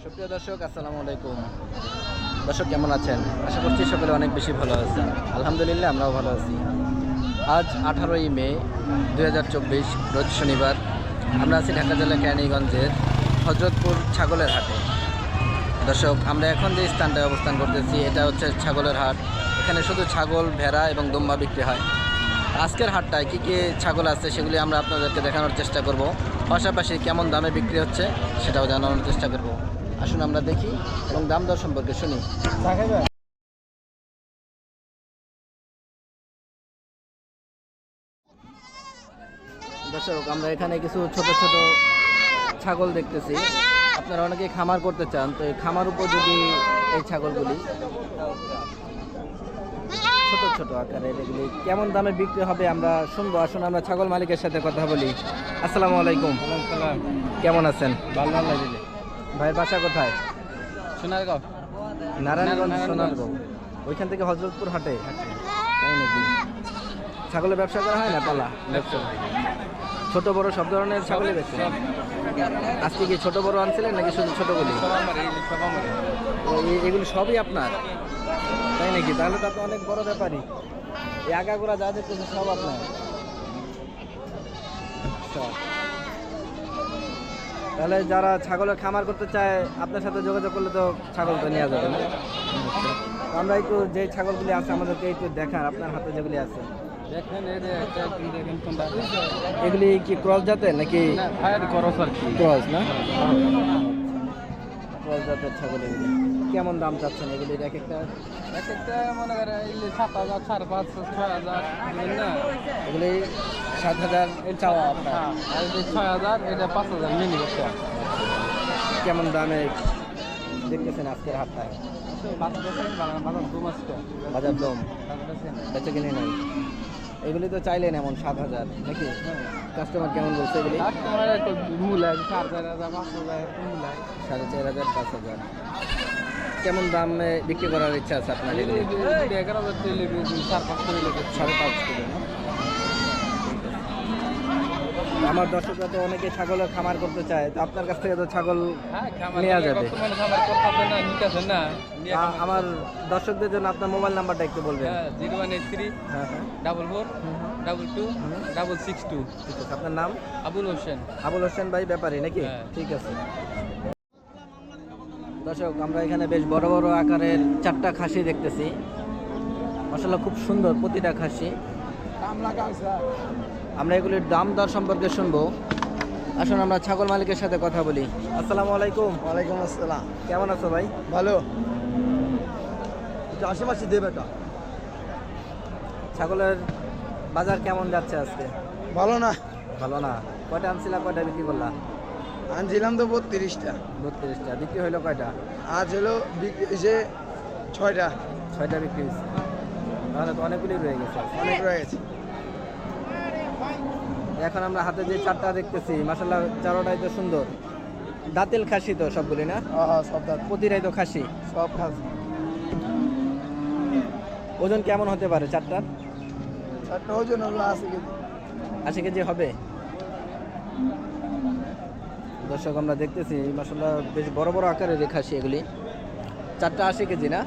সুপ্রিয় দর্শক, আসসালামু আলাইকুম। দর্শক কেমন আছেন? আশা করছি সকলে অনেক বেশি ভালো আছেন। আলহামদুলিল্লাহ আমরাও ভালো আছি। আজ 18ই মে 2024 রোজ শনিবার। আমরা আছি ঢাকা জেলা কেরানীগঞ্জের হজরতপুর ছাগলের হাটে। দর্শক, আমরা এখন যে স্থানটায় অবস্থান করতেছি এটা হচ্ছে ছাগলের হাট। এখানে শুধু ছাগল, ভেড়া এবং দুম্বা বিক্রি হয়। আজকের হাটটায় কী কী ছাগল আছে সেগুলি আমরা আপনাদেরকে দেখানোর চেষ্টা করব। পাশাপাশি কেমন দামে বিক্রি হচ্ছে সেটাও জানানোর চেষ্টা করব। আসুন আমরা দেখি এবং দাম দর সম্পর্কে শুনি। দর্শক, আমরা এখানে কিছু ছোট ছোট ছাগল দেখতেছি। আপনারা অনেকেই খামার করতে চান, তো এই খামার উপযোগী এই ছাগলগুলি ছোট ছোট আকারের, এগুলি কেমন দামে বিক্রি হবে আমরা শুনবো। আসুন আমরা ছাগল মালিকের সাথে কথা বলি। আসসালামু আলাইকুম। কেমন আছেন? ভালো লাগলে ভাইয়ের বাসা কোথায়? সোনারগাঁও। নারায়ণগঞ্জ, সোনারগাঁও। ওইখান থেকে হজরতপুর হাটে, তাই নাকি? ছাগলের ব্যবসা করা হয় না? পালা ব্যবসা, ছোট বড় সব ধরনের ছাগলই বেচে। আজকে কি ছোট বড় আনছিলেন নাকি শুধু ছোটগুলি? এগুলি সবই আপনার, তাই নাকি? তাহলে তো আপনি অনেক বড় ব্যাপারই। এই আগাগোড়া যা দেখতেছে সব আপনার। আচ্ছা, তাহলে যারা ছাগলের খামার করতে চায় আপনার সাথে যোগাযোগ করলে তো ছাগলটা নেওয়া যাবে না? আচ্ছা, আমরা একটু যে ছাগলগুলি আছে আমাদেরকে একটু দেখান, আপনার হাতে যেগুলি আছে। দেখেন দেখেন কোনটা এগুলি কি ক্রস জাতের নাকি? ফায়ার করস আর কি। ক্রস না? ক্রস জাতের ছাগল এগুলি। কেমন দাম চাচ্ছেন এগুলির এক একটা? এক একটা মনে করে 7,000, 5,500, 6,000 না। এগুলি 7,000 চাওয়া আপনার? আর এই 6,000, এটা 5,000 মিনি বাচ্চা। কেমন দামে দেখতেছেন আজকের হাটটায়? বাজার দম বেচে কিনে নাই? এগুলি তো চাইলেন এমন 7,000 নাকি? কাস্টমার কেমন বলছে এগুলি? 4,500, 5,000। কেমন দামে বিক্রি করার ইচ্ছা আছে আপনার এগুলি? 5.5 কিলো না? আমার দর্শকরা তো অনেকে ছাগলের খামার করতে চায়, তো আপনার কাছ থেকে তো ছাগল নেওয়া যাবে। আমার দর্শকদের জন্য আপনার মোবাইল নাম্বারটা একটু বলবেন। 0183 হ্যাঁ হ্যাঁ 44 22 662। ঠিক আছে। আপনার নাম? আবুল হোসেন। আবুল হোসেন ভাই, ব্যাপারী নাকি? হ্যাঁ। ঠিক আছে। দর্শক, আমরা এখানে বেশ বড় বড় আকারের 4টা খাসি দেখতেছি। মাশাআল্লাহ খুব সুন্দর প্রতিটা খাসি। আমরা এগুলির দাম দর সম্পর্কে শুনবো। আসুন আমরা ছাগল মালিকের সাথে কথা বলি। আসসালামু আলাইকুম। ওয়ালাইকুম আসসালাম। কেমন আছো ভাই? ভালো। আশেপাশে দেবে এটা ছাগলের বাজার কেমন যাচ্ছে আজকে? ভালো না। ভালো না? কয়টা আনছিলা, কয়টা বিক্রি করলা? আনছিলাম তো 32টা। 32টা বিক্রি হইলো কয়টা? আজ হলো বিক্রি হয়েছে 6টা। 6টা বিক্রি হয়েছে, তাহলে তো অনেকগুলি রয়ে গেছে। অনেক রয়ে গেছে। এখন আমরা হাতে যে 4টা দেখতেছি, মাশাআল্লাহ চারোটাই তো সুন্দর। দাঁতেল খাসি তো সবগুলি না? হ্যাঁ, সব দাঁত, প্রতিটাই তো খাসি। সব খাস। ওজন কেমন হতে পারে 4টার? 4টা ওজন হলো 80 কেজি। 80 কেজি হবে। দর্শক, আমরা দেখতেছি মাশাআল্লাহ বেশ বড় বড় আকারের এই খাসি এগুলি। 4টা 80 কেজি না?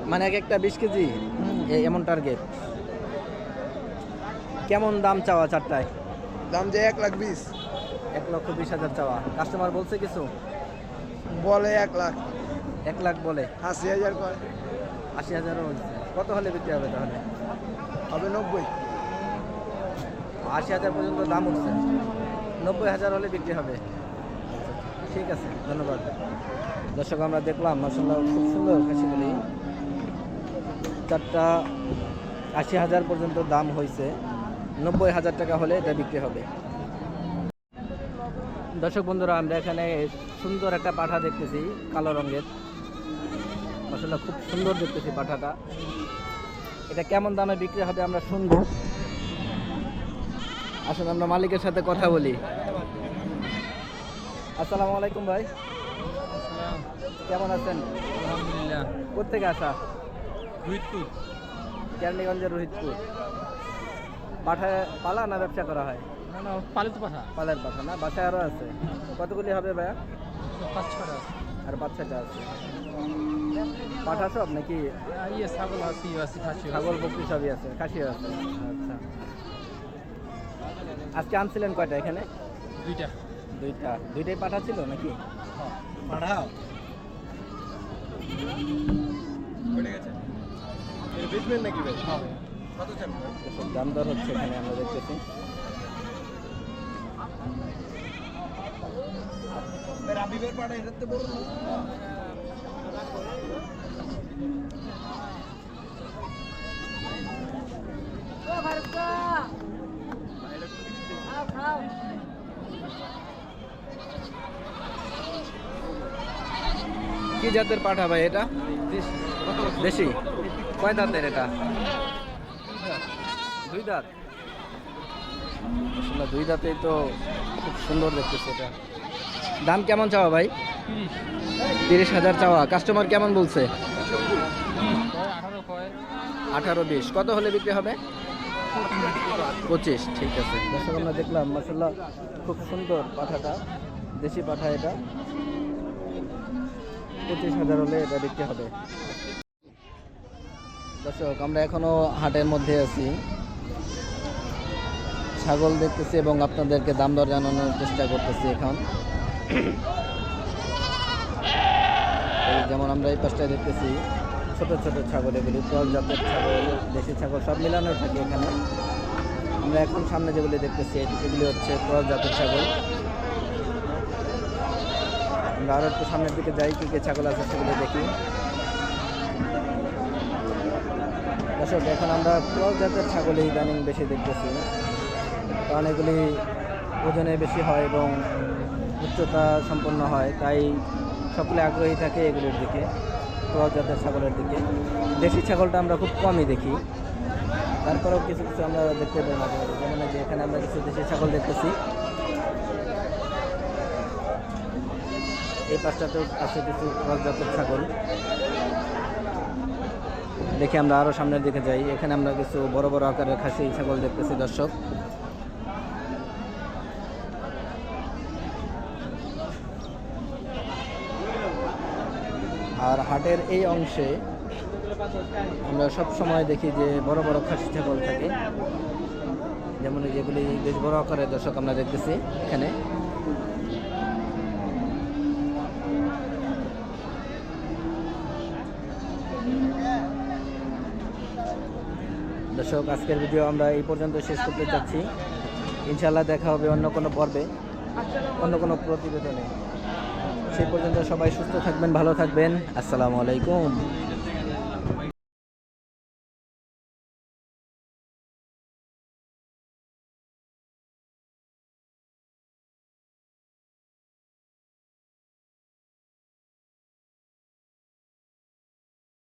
মানে এক একটা 20 কেজি এমন টার্গেট। কেমন দাম চাওয়া 4টায়? দাম যে 1,20,000। 1,20,000 চাওয়া। কাস্টমার বলছে কিছু? বলে 1 লাখ। 1 লাখ বলে? 80,000 করে। 80,000ও বলছে। কত হলে বিক্রি হবে তাহলে? হবে 90। 80,000 পর্যন্ত দাম উঠছে, 90,000 হলে বিক্রি হবে। ঠিক আছে, ধন্যবাদ। দর্শক, আমরা দেখলাম মাশাআল্লাহ খুব সুন্দর খাসিগুলি। 4টা 80,000 পর্যন্ত দাম হয়েছে, 90,000 টাকা হলে এটা বিক্রি হবে। দর্শক বন্ধুরা, আমরা এখানে সুন্দর একটা পাঠা দেখতেছি, কালো রঙের। মাশাআল্লাহ খুব সুন্দর দেখতেছি পাঠাটা। এটা কেমন দামে বিক্রি হবে আমরা শুনবো। আসুন আমরা মালিকের সাথে কথা বলি। আসসালামু আলাইকুম ভাই, কেমন আছেন? আলহামদুলিল্লাহ। কোথেকে আসা? রোহিতপুর। কেরানীগঞ্জের রোহিতপুর। পাঠায় পালা না ব্যবসা করা হয়? না না, পালিত পাঠা। পালের পাঠা না? বাসায় আরও আছে? কতগুলি হবে ভাইয়া? 5-6টা। আর বাচ্চাটা আছে। পাঠা সব নাকি ইয়ে ছাগল আছে, ইয়ে আছে, খাসি আছে। ছাগল বকরি সবই আছে, খাসিও আছে। আচ্ছা, আজকে আনছিলেন কয়টা এখানে? দুইটা। দুইটাই পাঠা ছিল নাকি? পাঠাও বেচবেন নাকি ভাই? হবে। কত চান? সব দাম দর হচ্ছে এখানে আমরা দেখতেছি। রাবিবের পাঠা এটাতে বড় না? কি জাতের পাঠা ভাই এটা? দেশি। কয় দাঁতের এটা? দুই দাঁত। আসলে দুই দাঁতেই তো খুব সুন্দর দেখতেছে এটা। দাম কেমন চাওয়া ভাই? 30,000 চাওয়া। কাস্টমার কেমন বলছে? 18 কয়। 18-20। কত হলে বিক্রি হবে? 25। ঠিক আছে দর্শক, আমরা দেখলাম মাশাআল্লাহ খুব সুন্দর পাঠাটা, দেশি পাঠা এটা। 25,000 হলে এটা বিক্রি হবে। দর্শক, আমরা এখনো হাটের মধ্যে আছি, ছাগল দেখতেছি এবং আপনাদেরকে দাম দর জানানোর চেষ্টা করতেছি। এখন যেমন আমরা এই পাশটায় দেখতেছি ছোট ছোট ছাগল, এগুলি ক্রস জাতের ছাগল, দেশি ছাগল সব মিলানো থাকে এখানে। আমরা এখন সামনে যেগুলি দেখতেছি এগুলি হচ্ছে ক্রস জাতের ছাগল। আমরা আরও একটু সামনের দিকে যাই, কী কী ছাগল আছে সেগুলো দেখি। দর্শক, এখন আমরা ক্রস জাতের ছাগলই ইদানিং বেশি দেখতেছি, কারণ এগুলি ওজনে বেশি হয় এবং উচ্চতা সম্পন্ন হয়, তাই সকলে আগ্রহী থাকে এগুলির দিকে, ক্রস জাতের ছাগলের দিকে। দেশি ছাগলটা আমরা খুব কমই দেখি, তারপরেও কিছু কিছু আমরা দেখতে পাই মাঝে মাঝে। যেমন যে এখানে আমরা কিছু দেশি ছাগল দেখতেছি, এই পাশটাতেও আছে কিছু ক্রস জাতের ছাগল। দেখি আমরা আরও সামনের দিকে যাই, এখানে আমরা কিছু বড় বড় আকারের খাসি ছাগল দেখতেছি দর্শক। আর হাটের এই অংশে আমরা সব সময় দেখি যে বড় বড় খাসি ছাগল থাকে, যেমন যেগুলি বেশ বড় আকারের দর্শক আমরা দেখতেছি এখানে। দর্শক, আজকের ভিডিও আমরা এই পর্যন্ত শেষ করতে চাচ্ছি। ইনশাআল্লাহ দেখা হবে অন্য কোনো পর্বে, অন্য কোনো প্রতিবেদনে। সেই পর্যন্ত সবাই সুস্থ থাকবেন, ভালো থাকবেন। আসসালামু আলাইকুম।